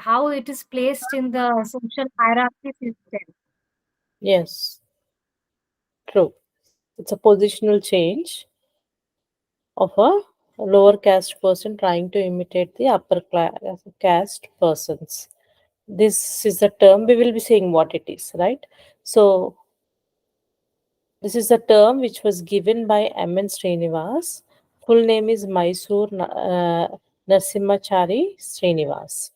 how it is placed in the social hierarchy system. Yes, true. It's a positional change of a lower caste person trying to imitate the upper class caste persons. This is the term we will be saying what it is, right? So this is a term which was given by M.N. Srinivas. Full name is Mysore Narsimachari Srinivas.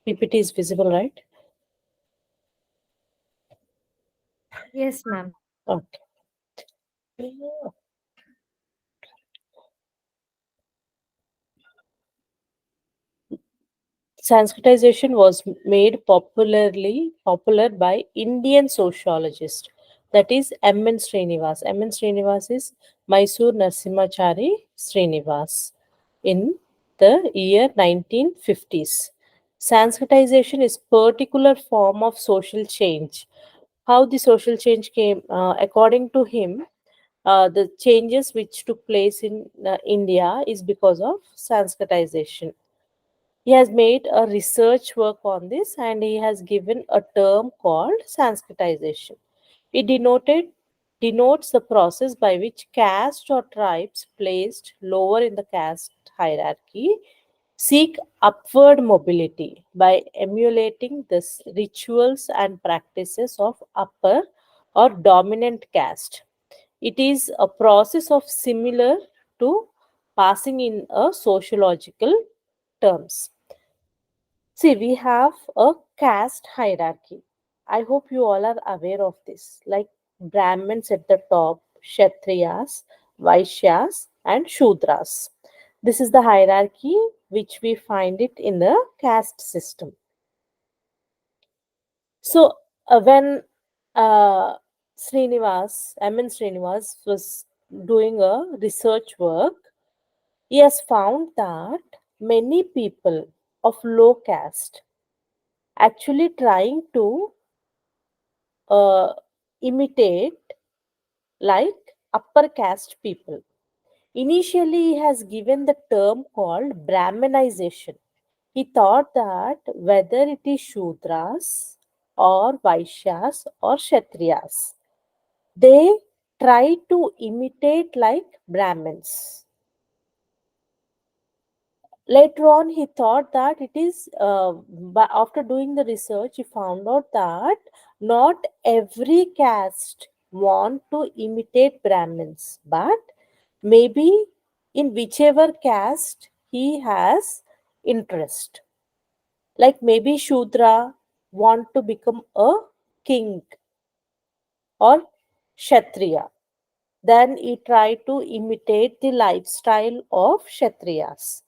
PPT is visible, right? Yes, ma'am. Okay. Sanskritization was made popular by Indian sociologist, that is M.N. Srinivas. M.N. Srinivas is Mysore Narsimachari Srinivas in the year 1950s. Sanskritization is particular form of social change. How the social change came, according to him, the changes which took place in India is because of Sanskritization. He has made a research work on this and he has given a term called Sanskritization. It denotes the process by which caste or tribes placed lower in the caste hierarchy seek upward mobility by emulating the rituals and practices of upper or dominant caste. It is a process of similar to passing in a sociological terms. See, we have a caste hierarchy. I hope you all are aware of this. Like Brahmins at the top, Kshatriyas, Vaishyas, and Shudras. This is the hierarchy which we find it in the caste system. So, when M.N. Srinivas was doing a research work, he has found that many people of low caste actually trying to uh, imitate like upper caste people. Initially, he has given the term called Brahmanization. He thought that whether it is Shudras or Vaishyas or Kshatriyas, they try to imitate like Brahmins. Later on, he thought that it is, but after doing the research, he found out that not every caste want to imitate Brahmins, but maybe in whichever caste he has interest. Like maybe Shudra want to become a king or Kshatriya. Then he tried to imitate the lifestyle of Kshatriyas.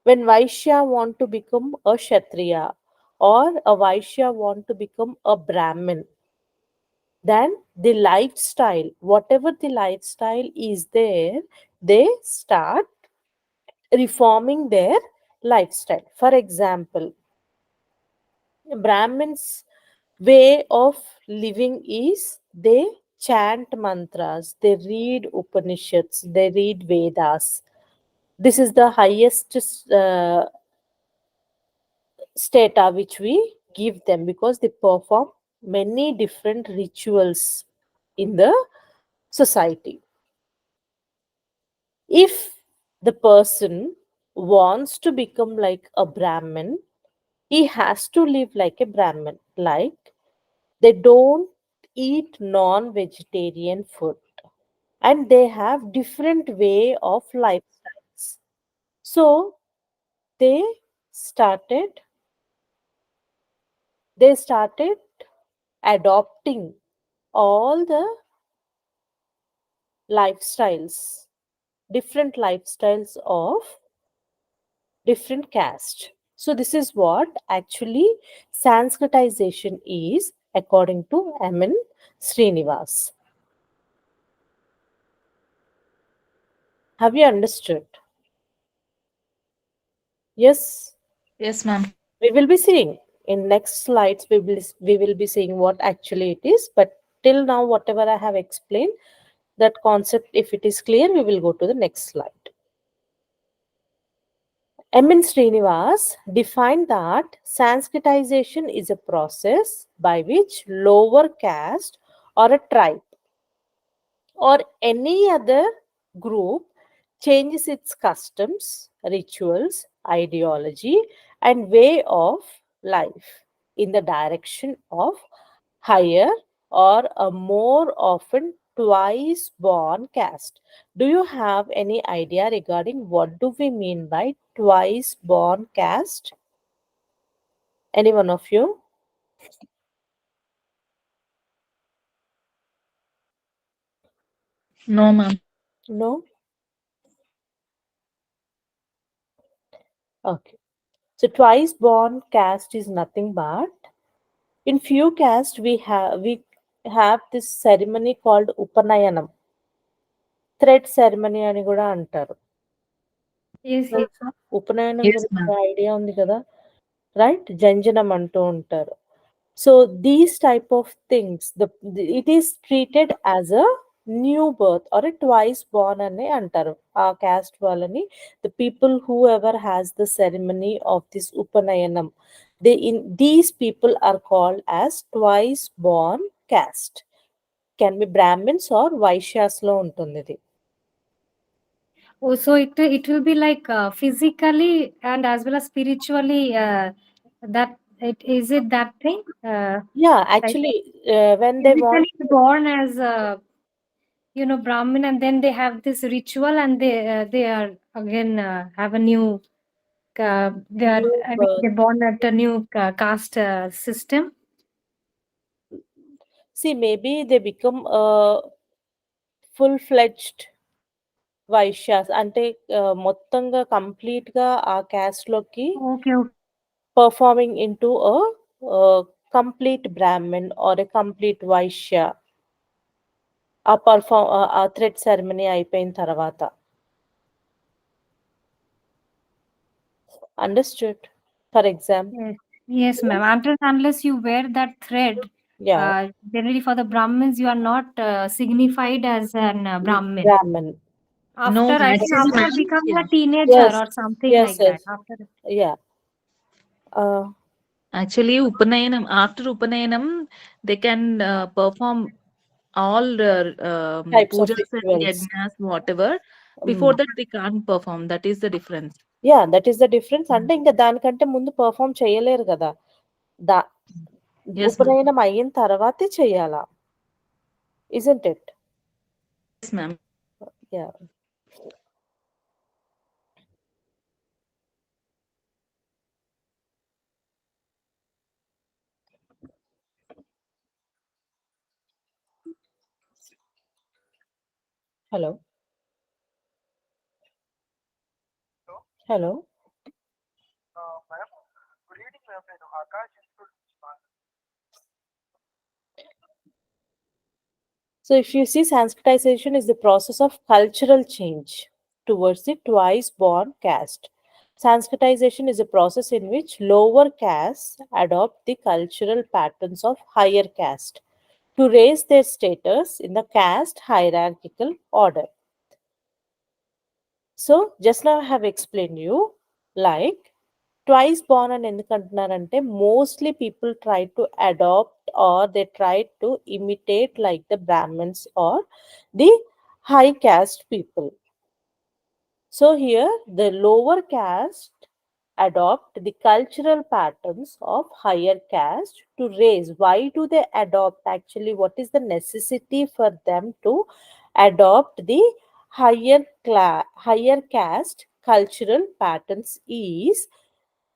When Vaishya want to become a Kshatriya or a Vaishya want to become a Brahmin, then the lifestyle, whatever the lifestyle is there, they start reforming their lifestyle. For example, Brahmins' way of living is they chant mantras, they read Upanishads, they read Vedas. This is the highest stata which we give them because they perform many different rituals in the society. If the person wants to become like a Brahmin, he has to live like a Brahmin. Like they don't eat non-vegetarian food and they have different way of lifestyles. So they started they started adopting all the lifestyles, different lifestyles of different caste. So this is what actually Sanskritization is according to M.N. Srinivas. Have you understood? Yes, Yes, ma'am. we will be seeing in next slides. We will be seeing what actually it is. But till now, whatever I have explained, that concept, if it is clear, we will go to the next slide. M.N. Srinivas defined that Sanskritization is a process by which lower caste or a tribe or any other group changes its customs, rituals, ideology, and way of life in the direction of higher or a more often twice born caste. Do you have any idea regarding what do we mean by twice born caste? Any one of you? No, ma'am. No? Okay. So twice born caste is nothing but in few castes we have this ceremony called Upanayanam. Thread ceremony అని కూడా అంటారు. Yes, yes. తెలుసా? ఉపనయనం Yes, గురించి ma'am. Idea ఉంది కదా, right? Janjanam అంటూ ఉంటారు. So these type of things, it is treated as a new birth or a twice born అని అంటారు ఆ caste వాళ్ళని. The people whoever has the ceremony of this Upanayanam, these people are called as twice born caste. Can be Brahmins or Vaishyas లో ఉంటుంది ఇది. Oh, so it will be like physically and as well as spiritually. That it is it that thing. Yeah, Like actually, when they want, physically born as Brahmin, and then they have this ritual, and they are again have a new. They are new I mean, birth. they're born at a new caste system. See, maybe they become a full-fledged Vaishyas అంటే మొత్తంగా కంప్లీట్‌గా ఆ క్యాస్ట్‌లోకి Okay, okay. Performing into complete Brahmin or a complete Vaishya ఆ thread ceremony అయిపోయిన తర్వాత. Understood. For example, Yes, yes, ma'am. Until unless you wear that thread, yeah! generally for the Brahmins, you are not signified as an Brahmin. Brahmin. No, After, I think, actually, after ma'am. becoming Yeah. a teenager yes. or something yes. like that. Yes. After, yeah! ఆహ్, Actually, Upanayanam, after Upanayanam, they can perform all types of pujas and rituals. yajnas, whatever. Before హ్మ్. that, they can't perform. That is the difference. Yeah! That is the difference. Mm. అంటే ఇంక దానికంటే ముందు perform చేయలేరు గదా! The Yes, ma'am. ఉపనయనం అయిన తర్వాతే చెయ్యాలా? Isn't it? Yes, ma'am. Yeah! Hello. Hello. So if you see, Sanskritization is the process of cultural change towards the twice born caste. Sanskritization is a process in which lower castes adopt the cultural patterns of higher caste to raise their status in the caste hierarchical order. So just now I have explained you, like, twice born అని ఎందుకు అంటున్నారంటే mostly people try to adapt or they try to imitate like the Brahmins or the high caste people. So here the lower caste adopt the cultural patterns of higher caste to raise. Why do they adopt? Actually, what is the necessity for them to adopt the higher caste cultural patterns is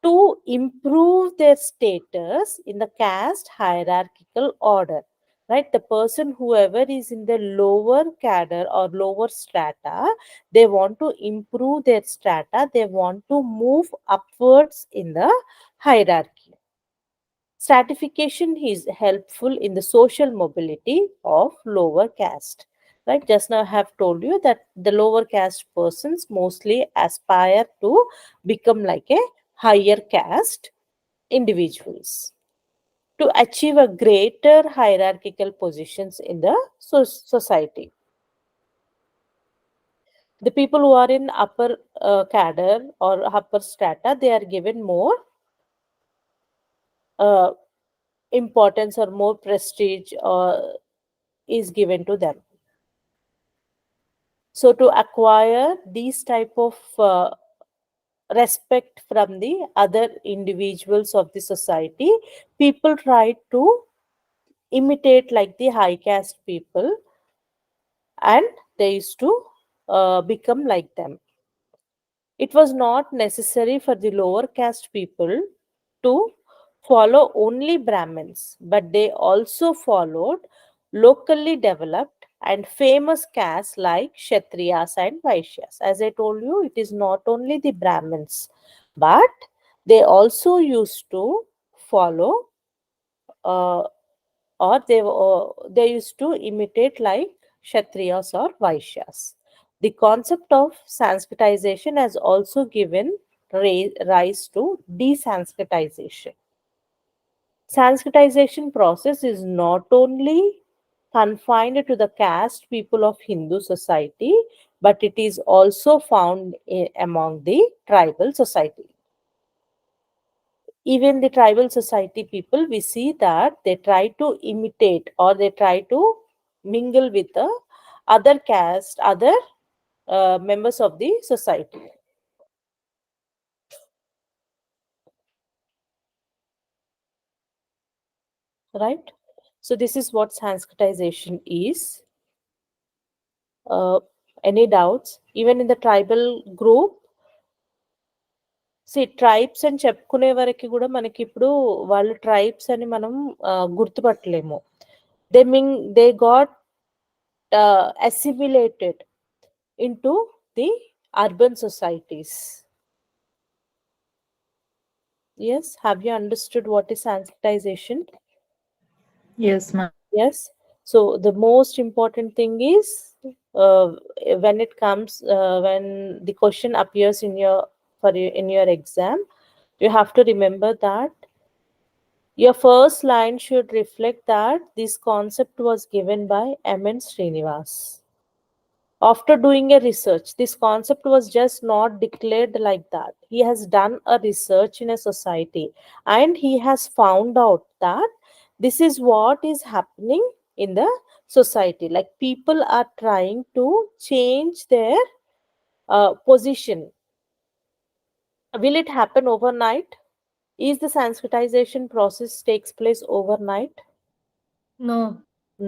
to improve their status in the caste hierarchical order. Right, the person whoever is in the lower cadre or lower strata, they want to improve their strata, they want to move upwards in the hierarchy. Stratification is helpful in the social mobility of lower caste. Right, just now I have told you that the lower caste persons mostly aspire to become like a higher caste individuals to achieve a greater hierarchical positions in the society. The people who are in upper cadre or upper strata, they are given more uh, importance or more prestige is given to them. So to acquire these type of respect from the other individuals of the society, people try to imitate like the high caste people, and they used to become like them. It was not necessary for the lower caste people to follow only Brahmins, but they also followed locally developed and famous castes like Kshatriyas and Vaishyas. As I told you, it is not only the Brahmins, but they also used to follow uh, or they used to imitate like Kshatriyas or Vaishyas. The concept of Sanskritization has also given rise to desanskritization. Sanskritization process is not only confined to the caste people of Hindu society, but it is also found among the tribal society. Even the tribal society people, we see that they try to imitate or they try to mingle with the other caste, other members of the society, right? So this is what Sanskritization is. uh, any doubts? Even in the tribal group, tribes అని చెప్పుకునే వరకు కూడా మనకి ఇప్పుడు వాళ్ళు tribes అని మనం గుర్తుపట్టలేము. They got assimilated into the urban societies. Yes, have you understood what is Sanskritization? Yes, ma'am. Yes. So the most important thing is uh, when it comes when the question appears in your in your exam, you have to remember that your first line should reflect that this concept was given by M.N. Srinivas. After doing a research, this concept was just not declared like that. He has done a research in a society and he has found out that this is what is happening in the society. Like people are trying to change their position. Will it happen overnight? Is the Sanskritization process takes place overnight? No.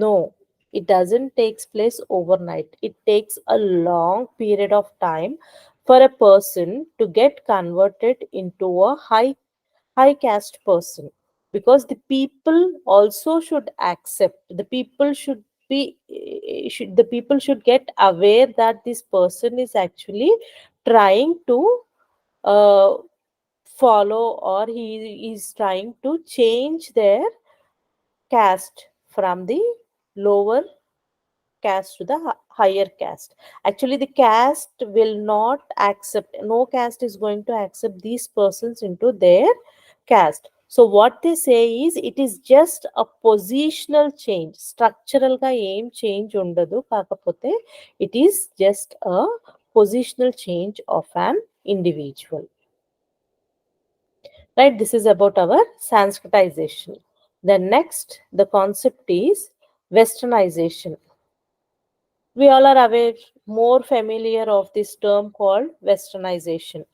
No, it doesn't takes place overnight. It takes a long period of time for a person to get converted into a high caste person, because the people also should accept, the people should be the people should get aware that this person is actually trying to uh, follow, or he is trying to change their caste from the lower caste to the higher caste. Actually, the caste will not accept, no caste is going to accept these persons into their caste. So what they say is it is just a positional change. Structural ga aim change undadu, kakapote it is just a positional change of an individual. Right, this is about our Sanskritization. The next, the concept is Westernization. We all are aware, more familiar of this term called Westernization.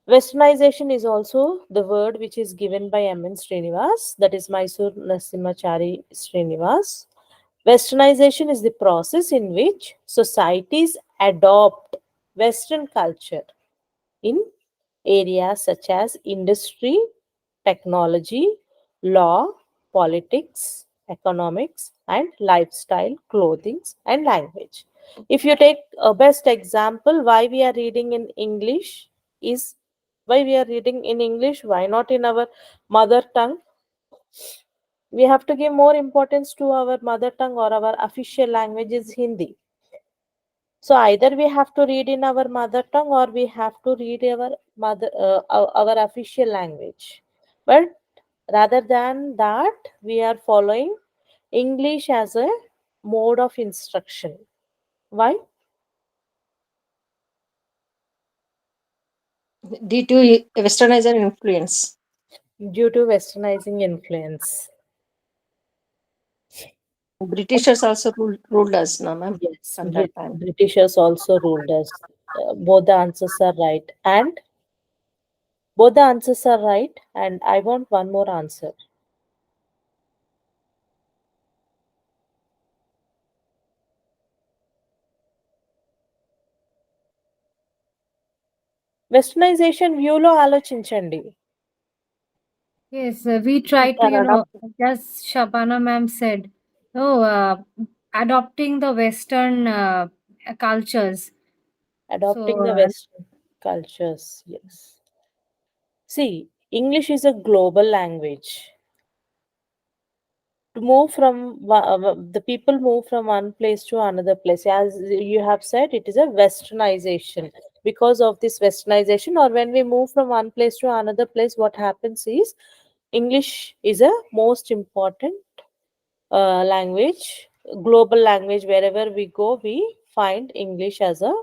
Westernization is also the word which is given by M.N. Srinivas, that is Mysore Narasimhachari Srinivas. Westernization is the process in which societies adopt Western culture in areas such as industry, technology, law, politics, economics, and lifestyle, clothing, and language. If you take a best example, why we are reading in English is why we are reading in English, why not in our mother tongue? We have to give more importance to our mother tongue, or our official language is Hindi. So either we have to read in our mother tongue or we have to read our official language. But rather than that, we are following English as a mode of instruction. Why? due to westernization influence. Due to westernizing influence. Britishers also ruled us, no, ma'am, Yes, at that time. Britishers also ruled us. Both the answers are right. And both the answers are right. And I want one more answer. Westernisation వ్యూలో ఆలోచించండి. Yes, we try We to, are adopting. just Shabana ma'am said, oh, adopting the Western cultures. Adopting So, the Western cultures. Yes. See, English is a global language. To move from the people move from one place to another place, as you have said, it is a westernization. Because of this westernization, or when we move from one place to another place, what happens is English is a most important language, global language. Wherever we go, we find English as a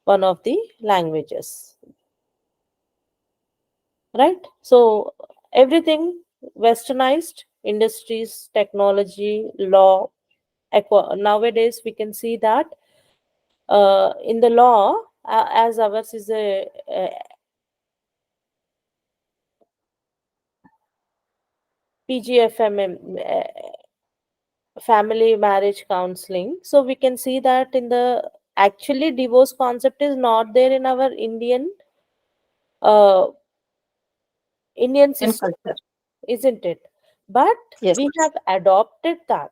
one of the languages, right? So everything westernized, industries, technology, law, nowadays we can see that in the law, as ours is a pgfmm, family marriage counseling, so we can see that in the actually divorce concept is not there in our uh, Indian Indian system, culture. isn't it? But Yes. we have adopted that,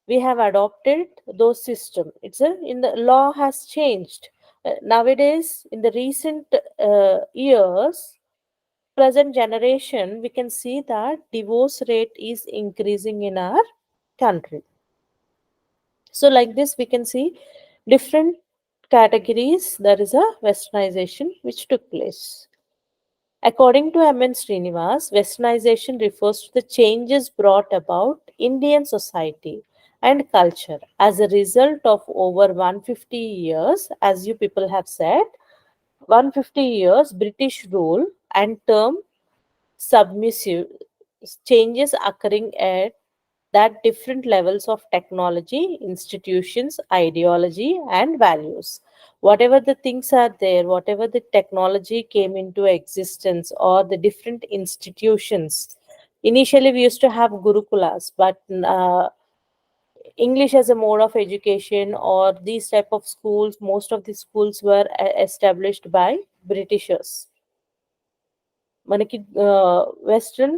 we have adopted those system. It's a in the law has changed. Nowadays in the recent years, present generation, we can see that divorce rate is increasing in our country. So like this we can see different categories. There is a westernization which took place. According to M. N. Srinivas, westernization refers to the changes brought about Indian society and culture as a result of over 150 years, as you people have said, 150 years British rule and term submissive changes occurring at that different levels of technology, institutions, ideology, and values. Whatever the things are there, whatever the technology came into existence, or the different institutions. Initially, we used to have gurukulas, but English as a mode of education, or these type of schools, most of the schools were established by Britishers. మనకి western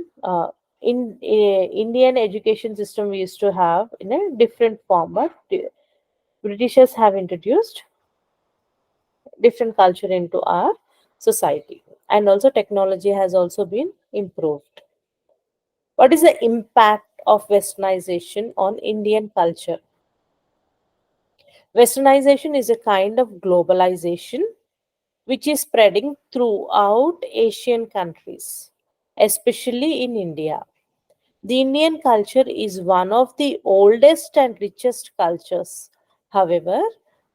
Indian education system we used to have in a different form, but Britishers have introduced different culture into our society, and also technology has also been improved. What is the impact of westernization on Indian culture? Westernization is a kind of globalization which is spreading throughout Asian countries, especially in India. The Indian culture is one of the oldest and richest cultures. However,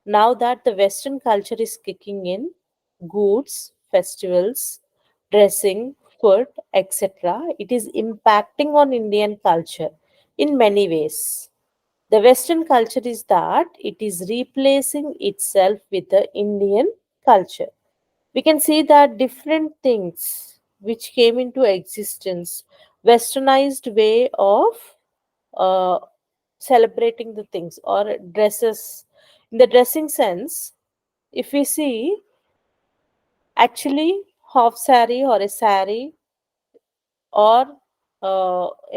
now that the Western culture is kicking in, goods, festivals, dressing, food, etc., it is impacting on Indian culture in many ways. The Western culture is that it is replacing itself with the Indian culture. We can see that different things which came into existence, westernized way of uh, celebrating the things, or dresses. In the dressing sense, if we see, actually half sari or a sari, or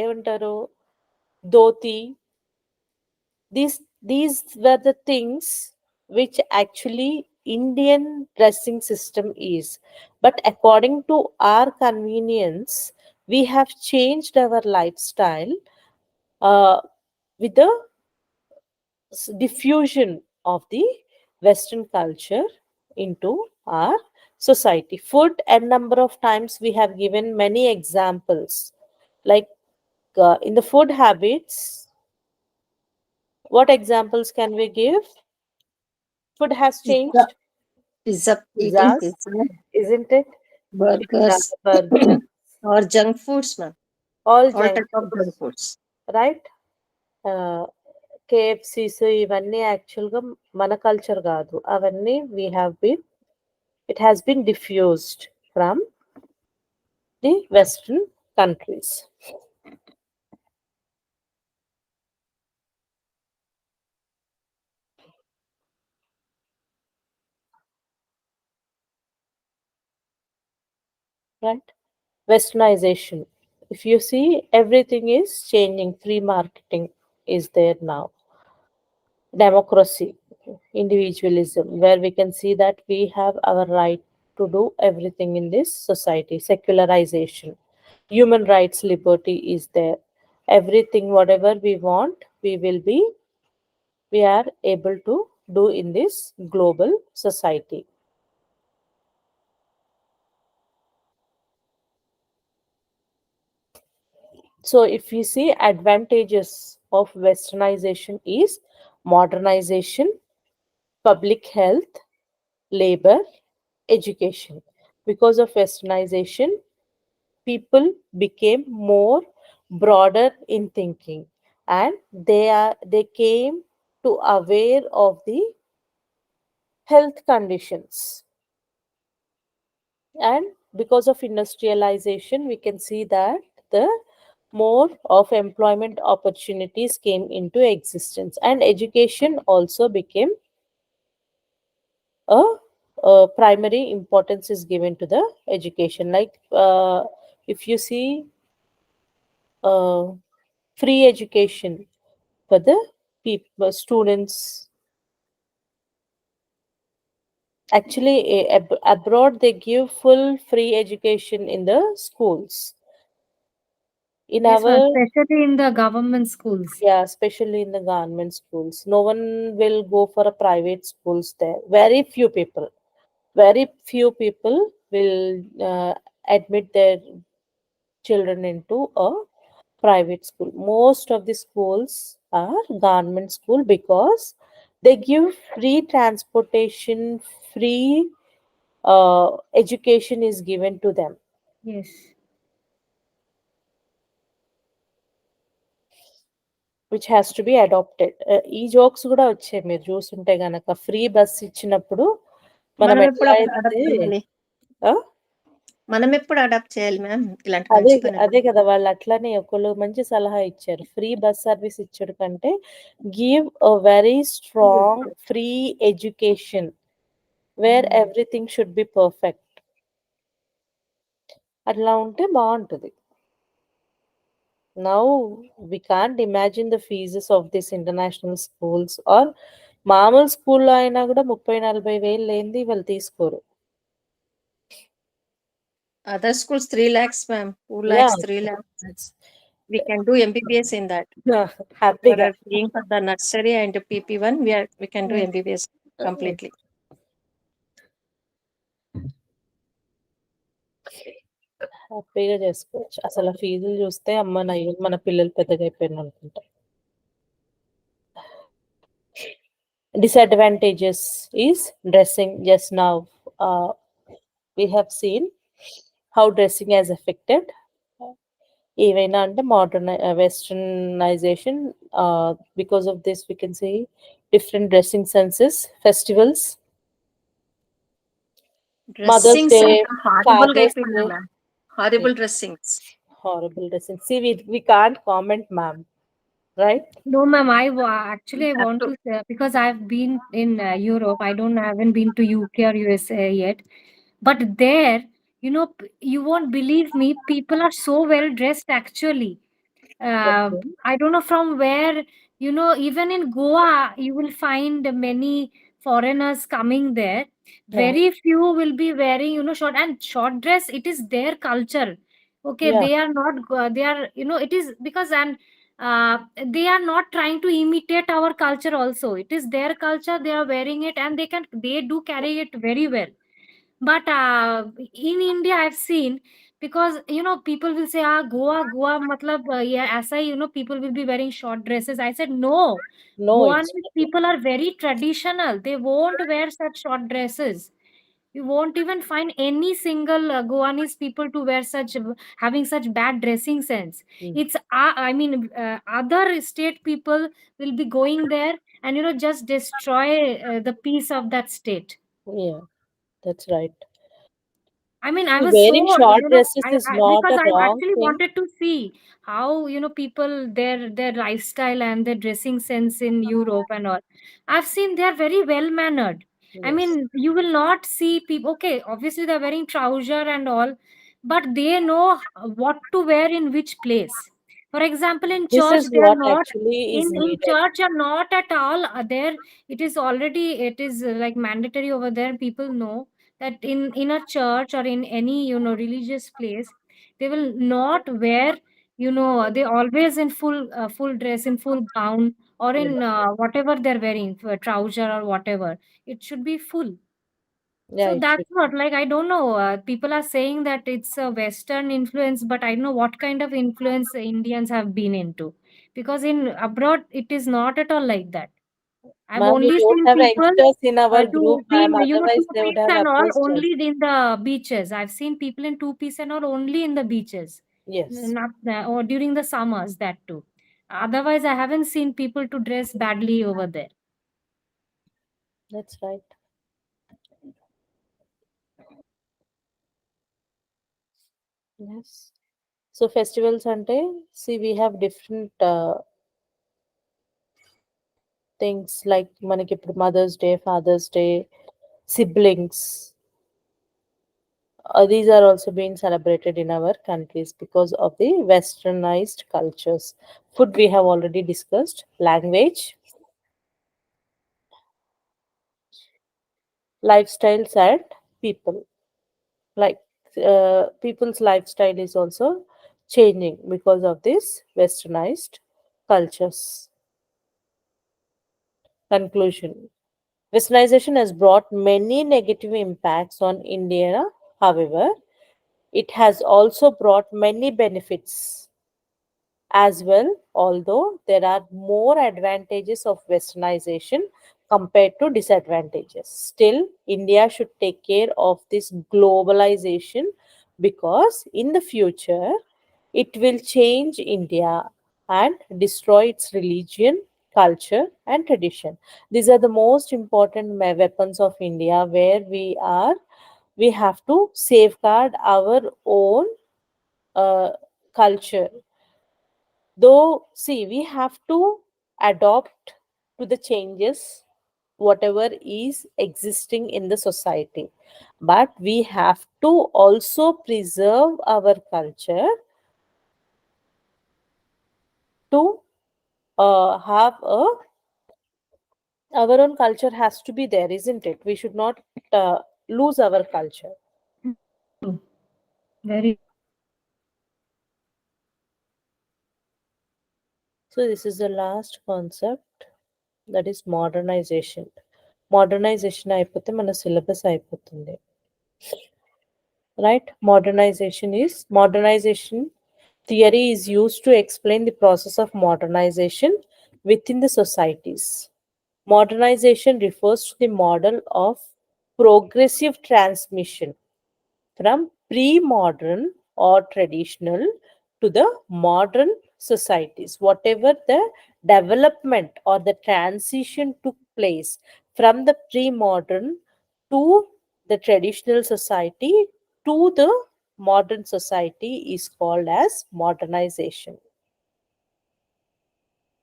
ఏమంటారు, dhoti, these were the things which actually Indian dressing system is. But according to our convenience, we have changed our lifestyle uh, with the diffusion of the Western culture into our society. Food, and number of times we have given many examples, like in the food habits, what examples can we give? Food has Pizza. changed. eating pizzas, pizza, isn't it? Pizza, burgers, burger, or junk foods, ma'am. all All junk type of junk foods, foods. right? కేఎఫ్సీస్ ఇవన్నీ యాక్చువల్గా మన culture కాదు. అవన్నీ it has been diffused from the western countries. Right? Westernization. If you see, everything is changing. Free marketing is there now. Democracy, individualism, where we can see that we have our right to do everything in this society. Secularization, human rights, liberty is there. Everything, whatever we want, we are able to do in this global society. So if you see, advantages of westernization is modernization, public health, labor, education. Because of westernization, people became more broader in thinking, and they came to aware of the health conditions. And because of industrialization, we can see that the more of employment opportunities came into existence, and education also became a, primary importance is given to the education. Like if you see, uh, free education for the people, students. Actually, abroad they give full free education in the schools. In Yes, ma'am. our, Especially in the government schools. yeah, especially in the government schools, no one will go for a private schools there. Very few people will admit their children into a private school. Most of the schools are government school because they give free transportation, free education is given to them, Yes. which has to be adopted. ఈ jokes కూడా వచ్చాయి మీరు చూస్తుంటే గనక. Free bus ఇచ్చినప్పుడు మనం మనం ఎప్పుడు ఎట్లా అడాప్ట్ అయితే చేయాలి? ఆ? మనం ఎప్పుడు అడాప్ట్ చేయాలి మ్యామ్ ఇలాంటి అదే మంచి పని? అదే కదా, వాళ్ళు అట్లానే ఒకళ్ళు మంచి సలహా ఇచ్చారు. ఫ్రీ బస్ సర్వీస్ ఇచ్చడు కంటే give a very strong free education where everything should be perfect. అట్లా ఉంటే బాగుంటుంది. Now we can't imagine the fees of this international schools or మామూలు స్కూల్లో అయినా కూడా 30-40 వేలు లేనిది వాళ్ళు తీసుకోరు. Other schools 3 lakhs, ma'am. 2 yeah, lakhs, 3 lakhs. We can do MBBS in that. For హ్యాపీగా. paying for the nursery and PP1, we can do MBBS completely. హ్యాపీగా చేసుకోవచ్చు. అసలు ఆ ఫీజులు చూస్తే అమ్మ నయ్యం మన పిల్లలు పెద్దగా అయిపోయిన అనుకుంటా. Disadvantages is dressing. Just now we have seen how dressing has affected. ఏవైనా అంటే modern westernisation, because of this we can see different dressing senses, festivals, Mother's Dressings Day, అంటే horrible గా Father's అయిపోయింది Day. ma'am. Horrible dressings. Horrible dressing. See, we can't comment, ma'am, right? No, ma'am. Actually I We have want to to say, because I've been in Europe. Haven't been to UK or USA yet. But there, you won't believe me. People are so well dressed actually. Okay. I don't know from where, even in Goa, you will find many foreigners coming there. Yeah, Very few will be wearing, short dress. It is their culture. Okay, yeah, they are not, they are, it is because, and they are not trying to imitate our culture also. It is their culture. They are wearing it and they do carry it very well. But in India, I've seen, because people will say, Goa, matlab, yeah, as I, people will be wearing short dresses. I said, no, no, Goan it's people are very traditional. They won't wear such short dresses. You won't even find any single Goanese people to wear such, having such bad dressing sense. Mm. It's I mean, other state people will be going there and just destroy the peace of that state. Yeah, that's right. I mean, I See, was so, wearing short dresses is not because a I wrong actually thing. wanted to see how, people, their lifestyle and their dressing sense in Europe and all. I've seen they are very well mannered. I Yes. mean, you will not see people. Okay, obviously they're wearing trouser and all, but they know what to wear in which place. For example, in This church, is they are what not actually is in needed. church are not at all there. It is like mandatory over there. People know that in a church or in any religious place, they will not wear, they always in full dress, in full gown, or Yeah, in whatever they're wearing, trouser or whatever. It should be full. yeah, So it that's should. what, like, I don't know, people are saying that it's a Western influence, but I don't know what kind of influence Indians have been into, because in abroad it is not at all like that. I've Ma'am, we only don't seen have people youngsters in our group, to be ma'am. in, Otherwise, they would two-piece have and all opposed us. only in the beaches. I've seen people in two-piece and all only in the beaches, Yes, not or during the summers, that too. Otherwise, I haven't seen people to dress badly over there. that's right. Yes. So festivals ante, see, we have different things like మనకి ఇప్పుడు mother's day, father's day, siblings. These are also being celebrated in our countries because of the westernized cultures. Food we have already discussed. Language, lifestyles, and people. Like people's lifestyle is also changing because of this westernized cultures. Conclusion: westernization has brought many negative impacts on India. However, it has also brought many benefits as well, although there are more advantages of westernization compared to disadvantages. Still, India should take care of this globalization because in the future it will change India and destroy its religion, culture, and tradition. These are the most important weapons of India where we have to safeguard our own uh, culture. Though, see, we have to adopt to the changes whatever is existing in the society, but we have to also preserve our culture to have a our own culture has to be there, isn't it? We should not lose our culture. True. Very. So this is the last concept, that is modernization. Modernization అయిపోతే మన syllabus అయిపోతుంది. Right? Modernization theory is used to explain the process of modernization within the societies. Modernization refers to the model of progressive transmission from pre-modern or traditional to the modern societies. Whatever the development or the transition took place from the pre-modern to the traditional society to the modern society is called as modernization.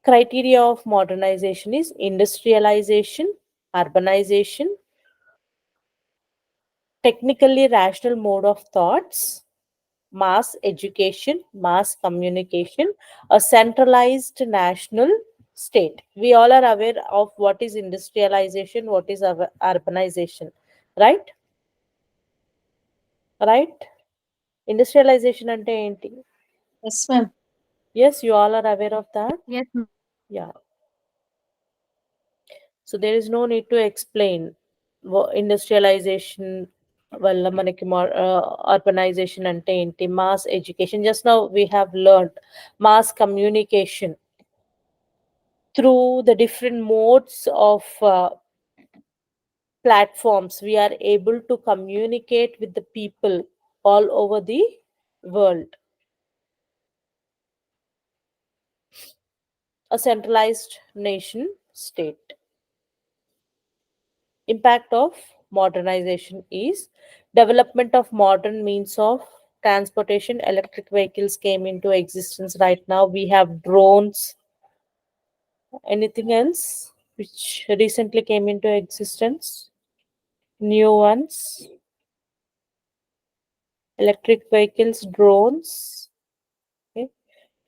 Criteria of modernization is industrialization, urbanization, technically rational mode of thoughts, mass education, mass communication, a centralized national state. We all are aware of what is industrialization, what is urbanization, right? Right? Industrialization ante enti? Yes, ma'am. Yes, you all are aware of that. Yes, ma'am. Yeah. So there is no need to explain industrialization వల్ల మనకి urbanization అంటే ఏంటి, mass education, just now we have learned mass communication through the different modes of platforms, we are able to communicate with the people all over the world. A centralized nation state. Impact of modernization is development of modern means of transportation. Electric vehicles came into existence. Right now we have drones. Anything else which recently came into existence? New ones? Electric vehicles, drones. Okay.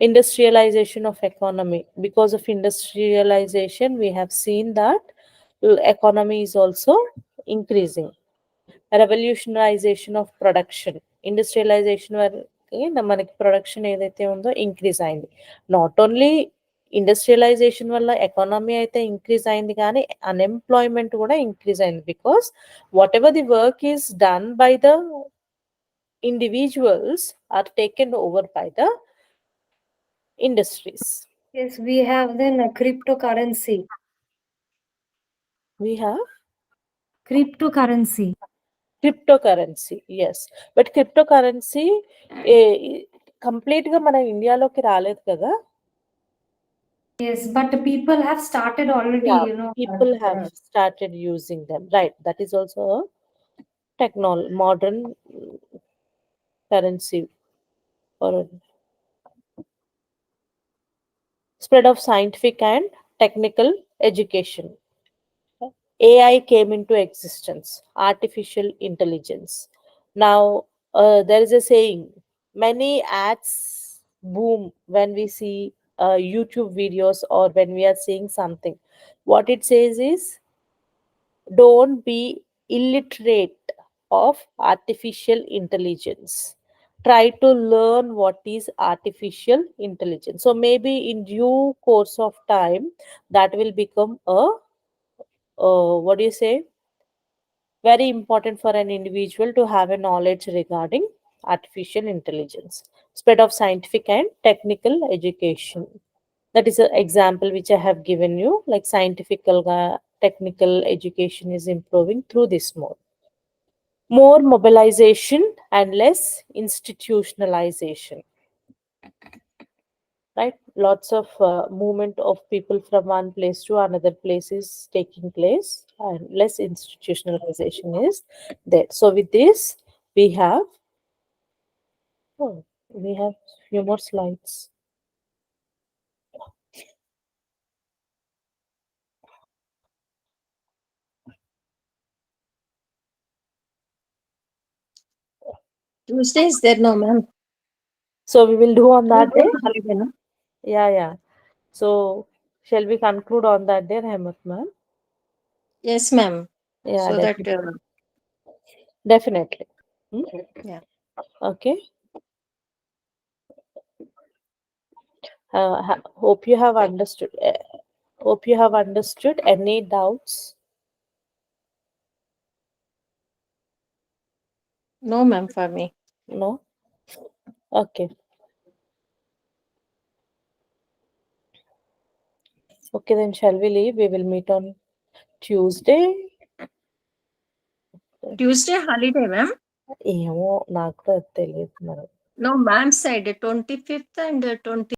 Industrialization of economy. Because of industrialization, we have seen that economy is also increasing. Revolutionization of production. Industrialization వరకు మనకి production ఏదైతే ఉందో increase అయింది. Not only industrialisation వల్ల economy అయితే increase అయింది, కానీ unemployment కూడా ఇంక్రీజ్ అయింది. Because what ever the work is done by the individuals are taken over by the industries. Yes, we have then a cryptocurrency. We have Cryptocurrency. cryptocurrency, yes, but cryptocurrency complete గా మన ఇండియాలోకి రాలేదు కదా. Yes, but people have started already, Yeah, you know. people have started using them, right? That is also a modern currency. Or spread of scientific and technical education. AI came into existence, artificial intelligence. Now, there is a saying, many ads boom when we see YouTube videos or when we are seeing something. What it says is, don't be illiterate of artificial intelligence. Try to learn what is artificial intelligence. So maybe in due course of time, that will become a what do you say, very important for an individual to have a knowledge regarding artificial intelligence. Spread of scientific and technical education. That is an example which I have given you, like scientific technical education is improving through this mode. More mobilization and less institutionalization, right? Lots of movement of people from one place to another place is taking place, and less institutionalization is there. So with this we have, oh, we have few more slides. Tuesday is there, no, ma'am. So we will do on that Tuesday day. is holiday, no? Yeah. So shall we conclude on that day, Hemant ma'am? Yes, ma'am. Yeah, So that, definitely. Hmm? yeah. Okay. Hope you have understood. Hope you have understood. Any doubts? No, ma'am, for me. No. Okay. Okay, then shall we leave? We will meet on Tuesday. Tuesday holiday, ma'am. ఏమో నాకు కూడా తెలియదు మరి. No, ma'am said 25th and 20.